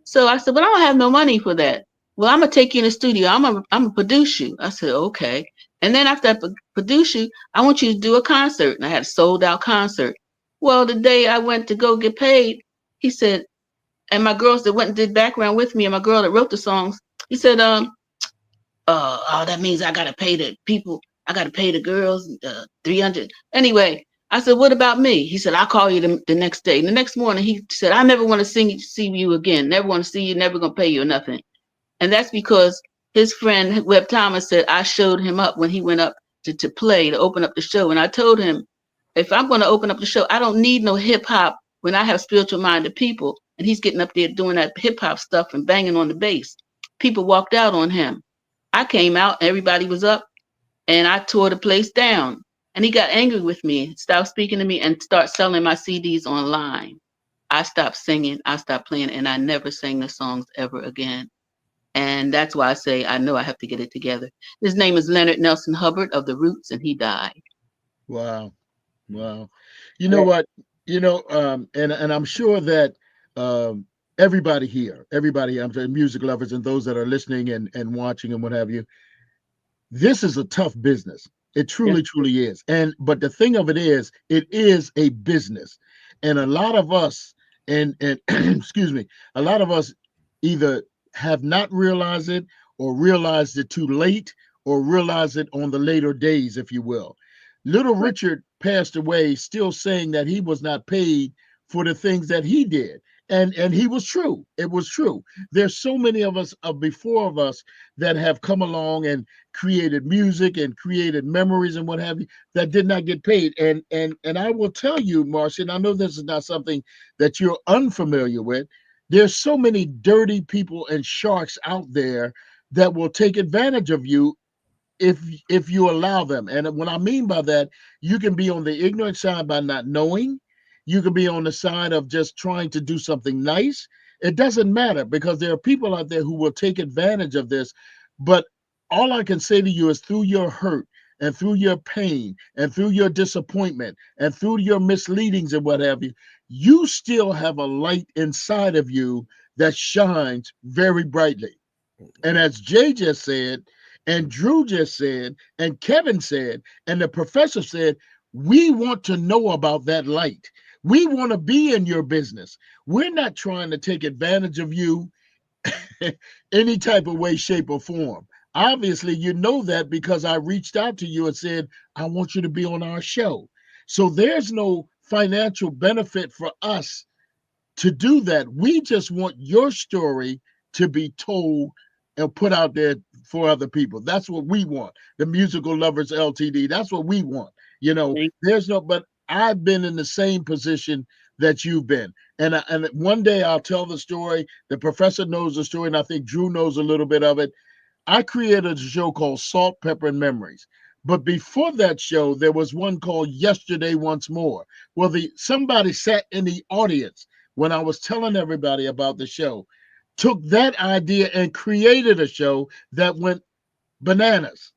So I said, but I don't have no money for that. Well, I'm gonna take you in the studio. I'm gonna produce you. I said, okay. And then after I produce you, I want you to do a concert. And I had a sold out concert. Well, the day I went to go get paid, he said, and my girls that went and did background with me, and my girl that wrote the songs, he said, that means I gotta pay the people. I gotta pay the girls $300. Anyway, I said, what about me? He said, I'll call you the next day. And the next morning, he said, I never want to see you again. Never want to see you. Never gonna pay you or nothing. And that's because his friend Webb Thomas said I showed him up when he went up to play, to open up the show. And I told him, if I'm going to open up the show, I don't need no hip hop when I have spiritual minded people. And he's getting up there doing that hip hop stuff and banging on the bass. People walked out on him. I came out, everybody was up, and I tore the place down. And he got angry with me, stopped speaking to me, and started selling my CDs online. I stopped singing, I stopped playing, and I never sang the songs ever again. And that's why I say I know I have to get it together. His name is Leonard Nelson Hubbard of the Roots, and he died. Wow. You know what? And I'm sure that everybody here, I'm saying music lovers and those that are listening and watching and what have you, this is a tough business. It truly is. But the thing of it is a business. And a lot of us And excuse me, a lot of us either have not realized it or realized it too late or realized it on the later days, if you will. Little Richard passed away still saying that he was not paid for the things that he did. And he was true. It was true. There's so many of us before of us that have come along and created music and created memories and what have you that did not get paid. And I will tell you, Marcy, and I know this is not something that you're unfamiliar with. There's so many dirty people and sharks out there that will take advantage of you if you allow them. And what I mean by that, you can be on the ignorant side by not knowing. You can be on the side of just trying to do something nice. It doesn't matter because there are people out there who will take advantage of this. But all I can say to you is through your hurt and through your pain and through your disappointment and through your misleadings and what have you, you still have a light inside of you that shines very brightly. And as Jay just said, and Drew just said, and Kevin said, and the professor said, we want to know about that light. We want to be in your business. We're not trying to take advantage of you any type of way, shape, or form. Obviously, you know that because I reached out to you and said, I want you to be on our show. So there's no financial benefit for us to do that. We just want your story to be told and put out there for other people. That's what we want. The Musical Lovers LTD. That's what we want. You know, there's no, but I've been in the same position that you've been. And one day I'll tell the story. The professor knows the story, and I think Drew knows a little bit of it. I created a show called Salt, Pepper, and Memories. But before that show, there was one called Yesterday Once More. Well, somebody sat in the audience when I was telling everybody about the show, took that idea and created a show that went bananas.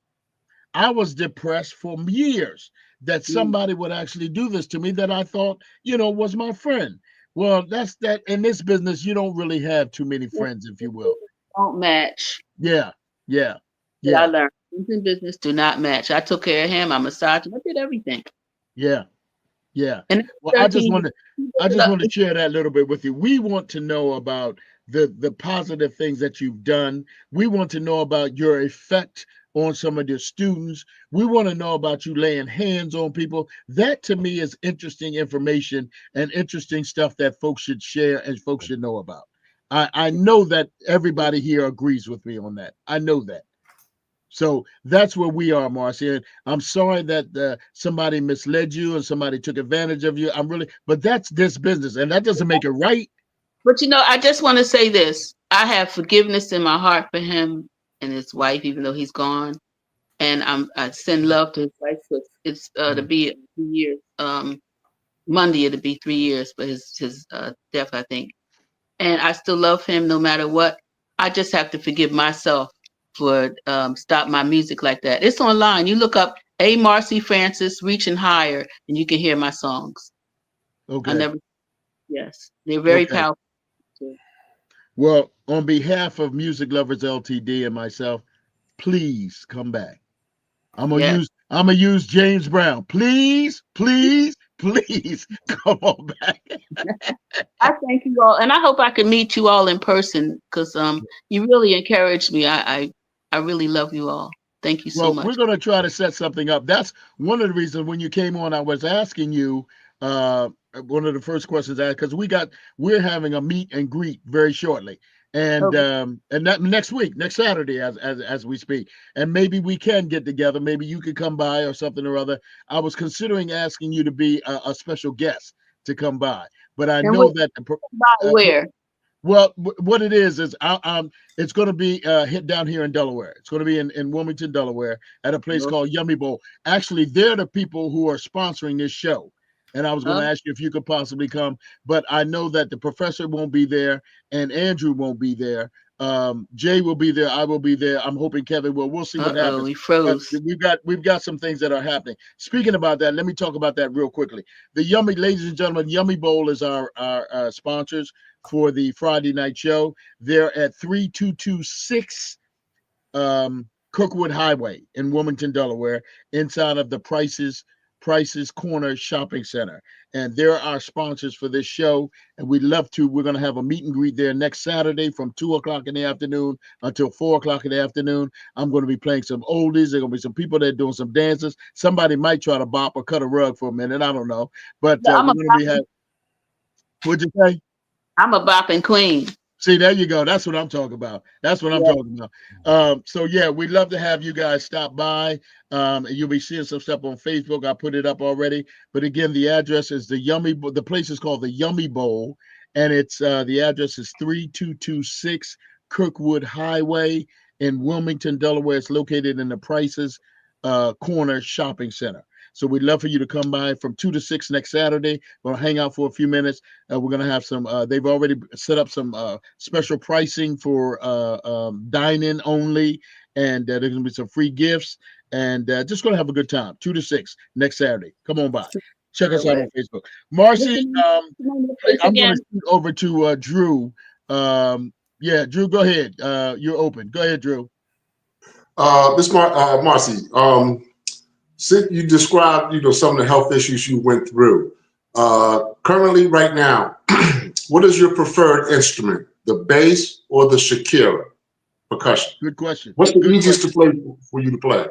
I was depressed for years that somebody would actually do this to me that I thought, was my friend. Well, that's that. In this business, you don't really have too many friends, if you will. Don't match. Yeah. I learned things in business do not match. I took care of him. I massaged him. I did everything. Yeah. And well, I just want to share that a little bit with you. We want to know about the positive things that you've done. We want to know about your effect on some of your students. We want to know about you laying hands on people. That to me is interesting information and interesting stuff that folks should share and folks should know about. I know that everybody here agrees with me on that. I know that. So that's where we are, Marcy. And I'm sorry that somebody misled you and somebody took advantage of you. But that's this business, and that doesn't make it right. But I just want to say this. I have forgiveness in my heart for him and his wife, even though he's gone. And I send love to his wife. So it's to be 3 years. Monday it'll be 3 years for his death, I think. And I still love him no matter what. I just have to forgive myself for stop my music like that. It's online. You look up Marcy Francis Reaching Higher and you can hear my songs. Okay. Yes. They're very powerful. Well, on behalf of Music Lovers LTD and myself, please come back. I'm gonna use James Brown. Please come on back. I thank you all, and I hope I can meet you all in person because you really encouraged me. I really love you all. Thank you so much. We're gonna try to set something up. That's one of the reasons when you came on, I was asking you one of the first questions I asked because we're having a meet and greet very shortly. And that next week, next Saturday, as we speak, and maybe we can get together. Maybe you could come by or something or other. I was considering asking you to be a special guest to come by, but I know that where. Well, what it is it's going to be hit down here in Delaware. It's going to be in Wilmington, Delaware, at a place called Yummy Bowl. Actually, they're the people who are sponsoring this show. And I was going to ask you if you could possibly come, but I know that the professor won't be there and Andrew won't be there. Jay will be there. I will be there. I'm hoping Kevin will. We'll see what happens. We froze. We've got some things that are happening. Speaking about that, let me talk about that real quickly. Ladies and gentlemen, Yummy Bowl is our sponsors for the Friday night show. They're at 3226 Kirkwood Highway in Wilmington, Delaware, inside of the Price's Price's Corner Shopping Center. And they're our sponsors for this show. And we'd love to. We're going to have a meet and greet there next Saturday from 2 o'clock in the afternoon until 4 o'clock in the afternoon. I'm going to be playing some oldies. There are going to be some people there doing some dances. Somebody might try to bop or cut a rug for a minute. I don't know. But we're going to be having. What'd you say? I'm a bopping queen. See, there you go. That's what I'm talking about. That's what I'm talking about. So yeah, we'd love to have you guys stop by. You'll be seeing some stuff on Facebook. I put it up already. But again, the address is the place is called the Yummy Bowl, and it's the address is 3226 Kirkwood Highway in Wilmington, Delaware. It's located in the Price's Corner Shopping Center. So we'd love for you to come by from 2 to 6 next Saturday. We'll hang out for a few minutes. We're going to have some, they've already set up some special pricing for dine-in only. And there's going to be some free gifts. And just going to have a good time. 2 to 6 next Saturday. Come on by. Check us out on Facebook. Marcy, I'm going to shoot over to Drew. Yeah, Drew, go ahead. You're open. Go ahead, Drew. Marcy, since you described, some of the health issues you went through, currently right now, what is your preferred instrument, the bass or the Shakira percussion? Good question. What's the easiest to play for you to play?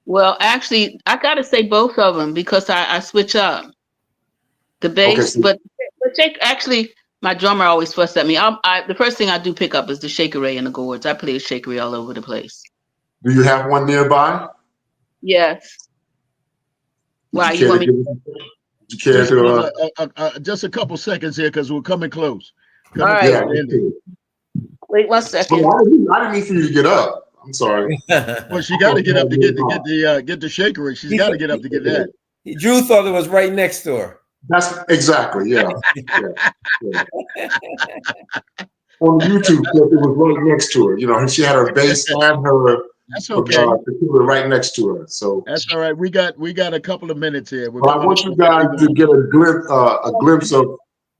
Well, actually, I got to say both of them because I switch up the bass, okay, but actually, my drummer always fussed at me. The first thing I do pick up is the shakeré and the gourds. I play a shakeré all over the place. Do you have one nearby? Yes. Why you want me? You care to, just a couple seconds here because we're coming close. All right. Yeah, wait 1 second. Well, I didn't mean for you to get up. I'm sorry. Well, she got to get up to get the shaker. She's got to get up to get that. Drew thought it was right next to her. That's exactly, yeah. On YouTube, it was right next to her. She had her bass and her. That's okay. Right next to her. So that's all right. We got a couple of minutes here. I want you guys to get a glimpse of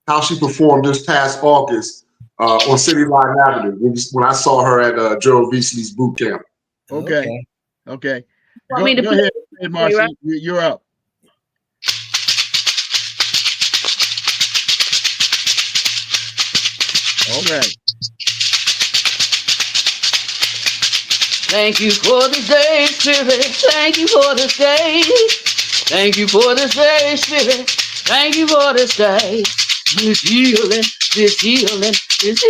how she performed this past August on City Line Avenue when I saw her at Joe Beasley's boot camp. Okay. Go ahead, Marcy. Right? You're up. All right. Thank you for this day, Spirit. Thank you for this day. Thank you for this day, Spirit. Thank you for this day. This healing day. This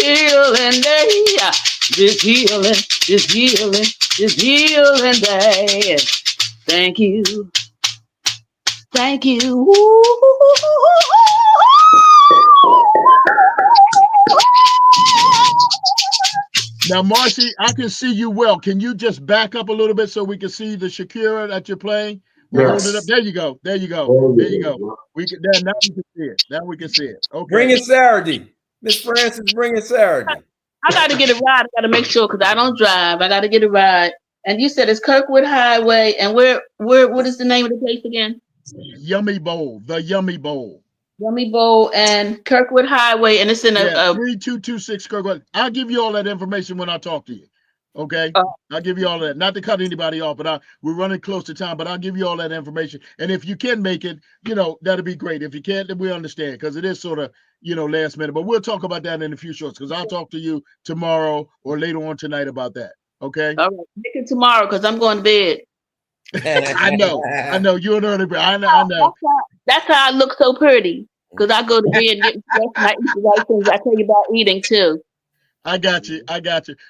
healing day. Thank you. Thank you. Now, Marcy, I can see you well. Can you just back up a little bit so we can see the Shakira that you're playing? We'll hold it up. There you go. There you go. Now we can see it. Now we can see it. Okay. Bring it Saturday. Miss Francis, bring it Saturday. I got to get a ride. I got to make sure because I don't drive. I got to get a ride. And you said it's Kirkwood Highway. And what is the name of the place again? Yummy Bowl. The Yummy Bowl. Yummy Bowl and Kirkwood Highway, and it's in 3226 Kirkwood. I'll give you all that information when I talk to you. Okay, I'll give you all that. Not to cut anybody off, but we're running close to time. But I'll give you all that information. And if you can make it, that'd be great. If you can't, then we understand because it is sort of last minute. But we'll talk about that in a few shorts because I'll talk to you tomorrow or later on tonight about that. Okay. All right, make it tomorrow because I'm going to bed. I know. You're an early bird. I know. That's how I look so pretty. Because I go to bed and get dressed and I eat the right things. I tell you about eating too. I got you.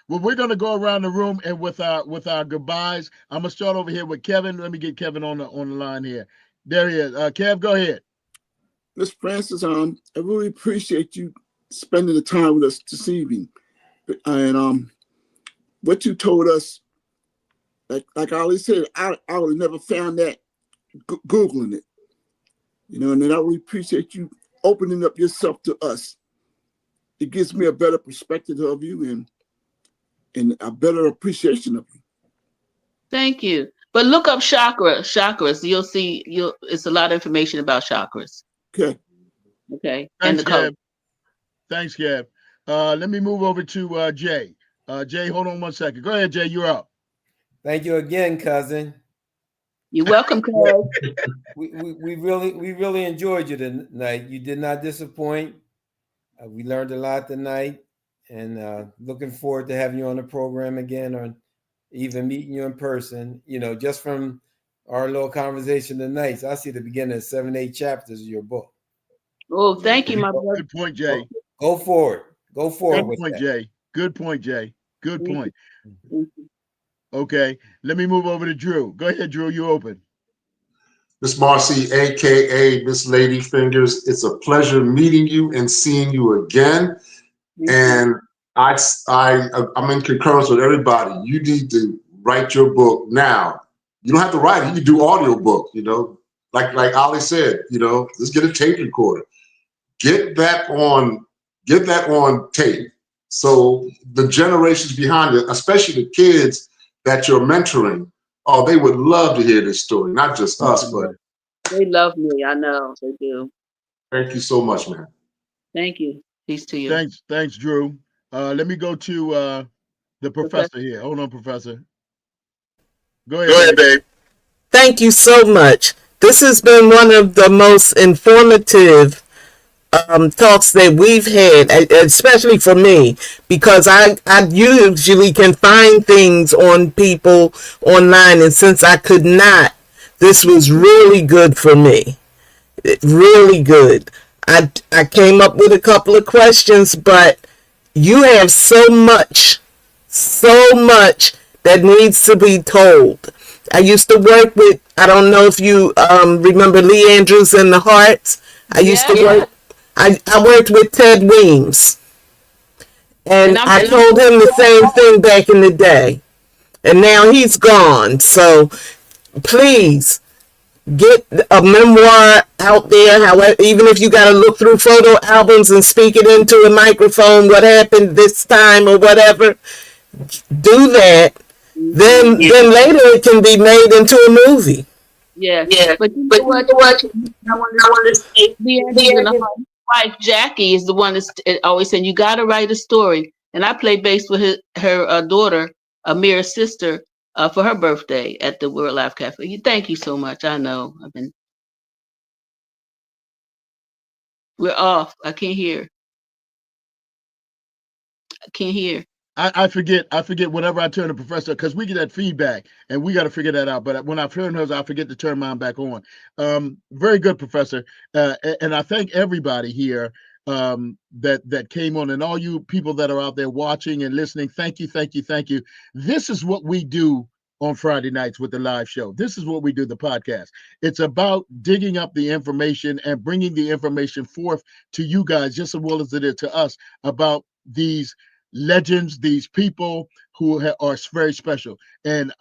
Well, we're gonna go around the room and with our goodbyes. I'm gonna start over here with Kevin. Let me get Kevin on the line here. There he is. Kev, go ahead. Miss Francis, I really appreciate you spending the time with us this evening. And what you told us, like I always said, I would have never found that Googling it. And then I really appreciate you opening up yourself to us. It gives me a better perspective of you and a better appreciation of you. Thank you. But look up chakras. You'll see. It's a lot of information about chakras. Okay. Thanks, Kev. Thanks, Kev. Let me move over to Jay. Jay, hold on 1 second. Go ahead, Jay. You're up. Thank you again, cousin. You're welcome, Carol. We really enjoyed you tonight. You did not disappoint. We learned a lot tonight, and looking forward to having you on the program again, or even meeting you in person. You know, just from our little conversation tonight, so I see the beginning of 7, 8 chapters of your book. Oh, thank you, my brother. Good point, Jay. Go forward. Go forward. Good point, Jay. Good point, Jay. Good point. Thank you. Okay, let me move over to Drew. Go ahead, Drew. You open. Miss Marcy, aka Miss Lady Fingers, it's a pleasure meeting you and seeing you again. And I'm in concurrence with everybody. You need to write your book now. You don't have to write it. You can do audio book. You know, like Ali said. You know, let's get a tape recorder. Get that on tape. So the generations behind it, especially the kids that you're mentoring, oh, they would love to hear this story. Not just us, but they love me. I know they do. Thank you so much, man. Thank you. Peace to you. Thanks, Drew. Let me go to the professor here. Hold on, Professor. Go ahead, babe. Thank you so much. This has been one of the most informative talks that we've had, especially for me, because I usually can find things on people online, and since I could not, this was really good for me. Really good. I came up with a couple of questions, but you have so much that needs to be told. I used to work with, I don't know if you remember Lee Andrews and the Hearts. I used to work, I worked with Ted Weems. And I told him the same thing back in the day. And now he's gone. So please get a memoir out there. However, even if you got to look through photo albums and speak it into a microphone, what happened this time or whatever, do that. Then later it can be made into a movie. Yeah. But you know what? I want to say, Leanne's wife Jackie is the one that's always saying you got to write a story. And I played bass with her daughter, Amira's sister, for her birthday at the World Life Cafe. Thank you so much. I know we're off. I can't hear. I forget whenever I turn the professor, because we get that feedback and we got to figure that out. But when I turn hers, I forget to turn mine back on. Very good, Professor. And I thank everybody here that came on, and all you people that are out there watching and listening. Thank you. This is what we do on Friday nights with the live show. This is what we do, the podcast. It's about digging up the information and bringing the information forth to you guys, just as well as it is to us, about these legends, these people who are very special. And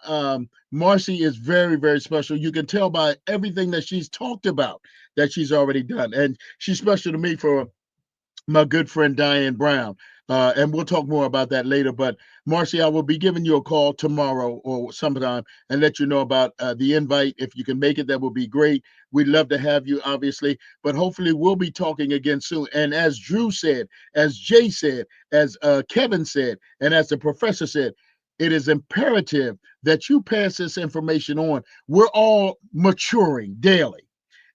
Marcy is very, very special. You can tell by everything that she's talked about that she's already done. And she's special to me for my good friend Diane Brown. And we'll talk more about that later. But Marcy, I will be giving you a call tomorrow or sometime and let you know about the invite. If you can make it, that would be great. We'd love to have you, obviously, but hopefully we'll be talking again soon. And as Drew said, as Jay said, as Kevin said, and as the professor said, it is imperative that you pass this information on. We're all maturing daily.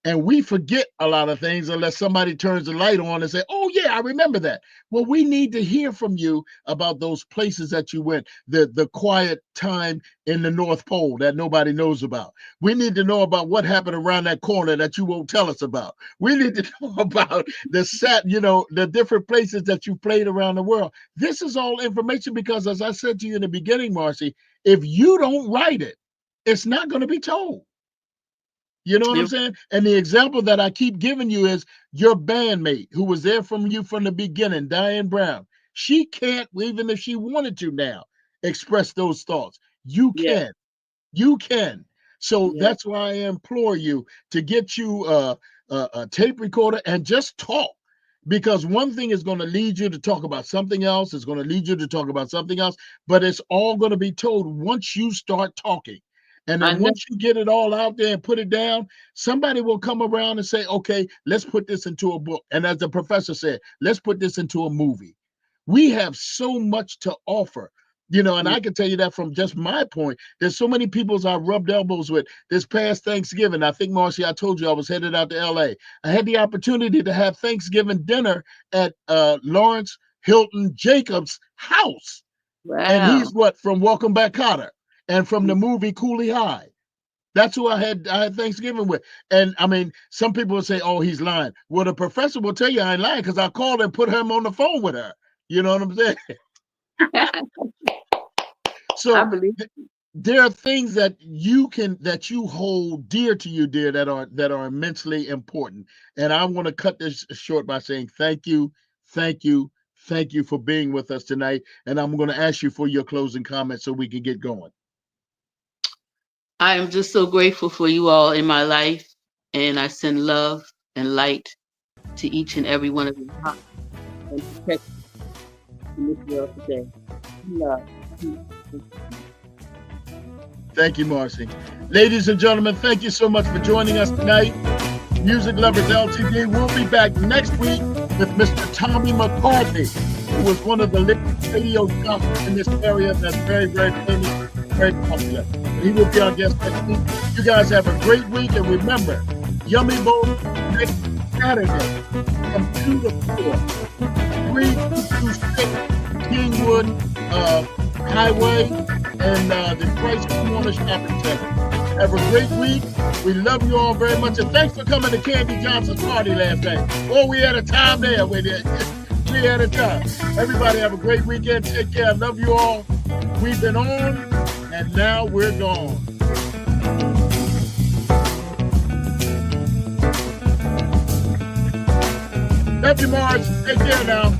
And we forget a lot of things unless somebody turns the light on and say, oh, yeah, I remember that. Well, we need to hear from you about those places that you went, the quiet time in the North Pole that nobody knows about. We need to know about what happened around that corner that you won't tell us about. We need to know about the different places that you played around the world. This is all information because, as I said to you in the beginning, Marcy, if you don't write it, it's not going to be told. You know what I'm saying? And the example that I keep giving you is your bandmate who was there from you from the beginning, Diane Brown. She can't, even if she wanted to now, express those thoughts. You can. You can. So that's why I implore you to get you a tape recorder and just talk. Because one thing is going to lead you to talk about something else. It's going to lead you to talk about something else. But it's all going to be told once you start talking. And then once you get it all out there and put it down, somebody will come around and say, okay, let's put this into a book. And as the professor said, let's put this into a movie. We have so much to offer You know, and I can tell you that from just my point. There's so many people I rubbed elbows with this past Thanksgiving. I think, Marcy, I told you I was headed out to LA. I had the opportunity to have Thanksgiving dinner at Lawrence Hilton Jacobs' house. Wow. And he's from Welcome Back, Kotter, and from the movie Cooley High. That's who I had Thanksgiving with. And I mean, some people will say, oh, he's lying. Well, the professor will tell you I ain't lying because I called and put him on the phone with her. You know what I'm saying? So I believe there are things that you hold dear to you, dear, that are immensely important. And I want to cut this short by saying thank you for being with us tonight. And I'm going to ask you for your closing comments so we can get going. I am just so grateful for you all in my life, and I send love and light to each and every one of you. And protect you in this world today. Love. Thank you, Marcy. Ladies and gentlemen, thank you so much for joining us tonight. Music Lovers LTD. We'll be back next week with Mr. Tommy McCarthy, who was one of the radio jockeys in this area that's very, very famous, very popular. He will be our guest next week. You guys have a great week, and remember, Yummy Bowl next Saturday from 2 to 4, 326 Kingwood Highway and the Christ Corner Shopping Center. Have a great week. We love you all very much, and thanks for coming to Candy Johnson's party last night. Oh, we had a time there. We had a time. Everybody have a great weekend. Take care. Love you all. We've been on, and now we're gone. Love you, Marge. Take care now.